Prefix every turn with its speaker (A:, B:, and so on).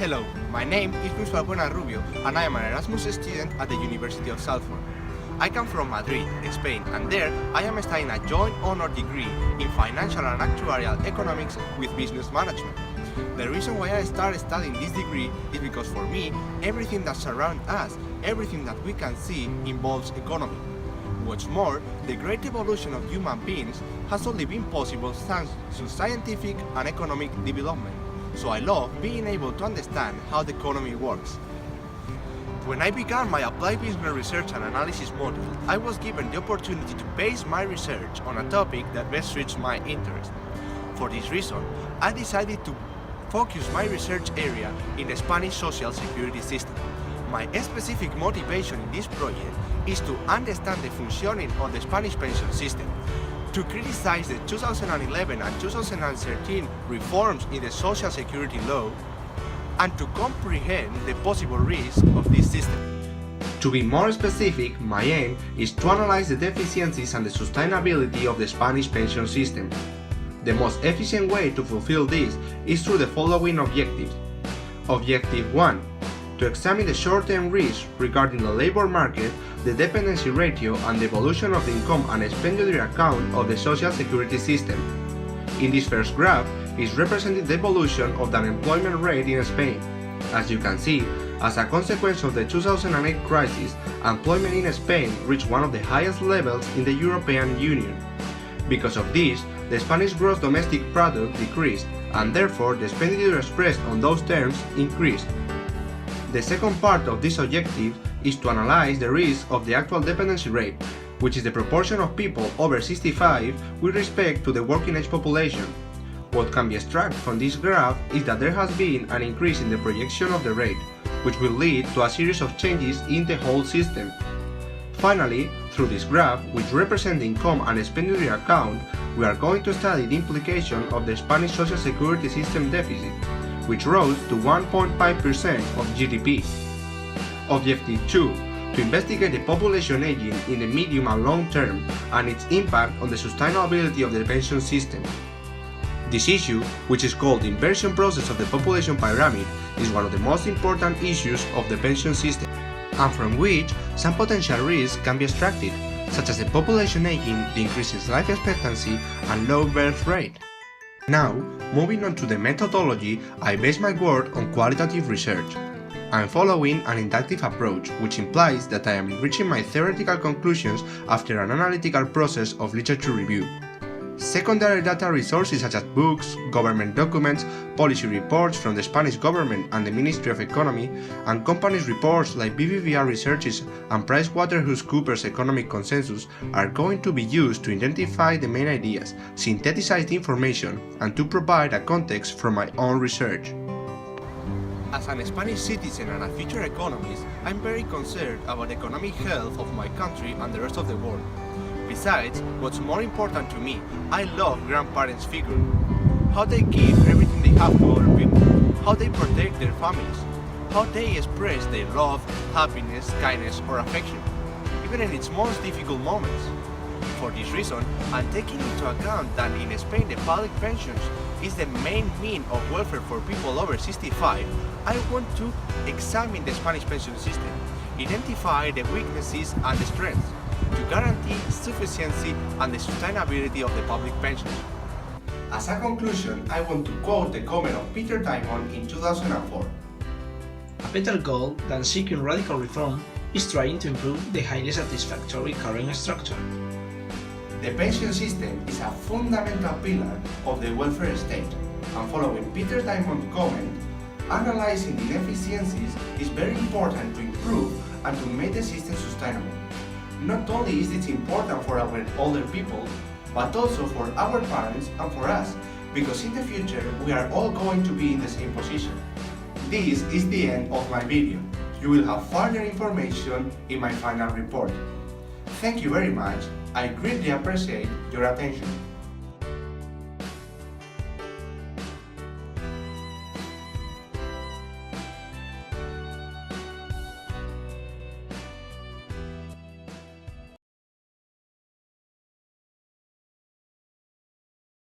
A: Hello, my name is Luis Rubio and I am an Erasmus student at the University of Salford. I come from Madrid, Spain, and there I am studying a joint honor degree in financial and actuarial economics with business management. The reason why I started studying this degree is because for me, everything that surrounds us, everything that we can see involves economy. What's more, the great evolution of human beings has only been possible thanks to scientific and economic development. So I love being able to understand how the economy works. When I began my applied business research and analysis module, I was given the opportunity to base my research on a topic that best suits my interest. For this reason, I decided to focus my research area in the Spanish social security system. My specific motivation in this project is to understand the functioning of the Spanish pension system, to criticize the 2011 and 2013 reforms in the social security law, and to comprehend the possible risks of this system. To be more specific, my aim is to analyze the deficiencies and the sustainability of the Spanish pension system. The most efficient way to fulfill this is through the following objectives. Objective 1. To examine the short-term risks regarding the labor market, the dependency ratio and the evolution of the income and expenditure account of the social security system. In this first graph is represented the evolution of the unemployment rate in Spain. As you can see, as a consequence of the 2008 crisis, employment in Spain reached one of the highest levels in the European Union. Because of this, the Spanish gross domestic product decreased, and therefore the expenditure expressed on those terms increased. The second part of this objective is to analyze the risk of the actual dependency rate, which is the proportion of people over 65 with respect to the working age population. What can be extracted from this graph is that there has been an increase in the projection of the rate, which will lead to a series of changes in the whole system. Finally, through this graph, which represents the income and expenditure account, we are going to study the implication of the Spanish social security system deficit, which rose to 1.5% of GDP. Objective 2. To investigate the population aging in the medium and long term and its impact on the sustainability of the pension system. This issue, which is called the inversion process of the population pyramid, is one of the most important issues of the pension system, and from which some potential risks can be extracted, such as the population aging, the increase in life expectancy, and low birth rate. Now, moving on to the methodology, I base my work on qualitative research. I am following an inductive approach, which implies that I am reaching my theoretical conclusions after an analytical process of literature review. Secondary data resources such as books, government documents, policy reports from the Spanish government and the Ministry of Economy, and companies' reports like BBVA Researches and PricewaterhouseCoopers Economic Consensus are going to be used to identify the main ideas, synthesize the information, and to provide a context from my own research. As an Spanish citizen and a future economist, I'm very concerned about the economic health of my country and the rest of the world. Besides, what's more important to me, I love grandparents' figure. How they give everything they have to other people, how they protect their families, how they express their love, happiness, kindness or affection, even in its most difficult moments. For this reason, and taking into account that in Spain the public pensions is the main mean of welfare for people over 65, I want to examine the Spanish pension system, identify the weaknesses and the strengths, to guarantee sufficiency and the sustainability of the public pensions. As a conclusion, I want to quote the comment of Peter Diamond in 2004.
B: A better goal than seeking radical reform is trying to improve the highly satisfactory current structure.
A: The pension system is a fundamental pillar of the welfare state, and following Peter Diamond's comment, analyzing the deficiencies is very important to improve and to make the system sustainable. Not only is it important for our older people, but also for our parents and for us, because in the future we are all going to be in the same position. This is the end of my video. You will have further information in my final report. Thank you very much. I greatly appreciate your attention.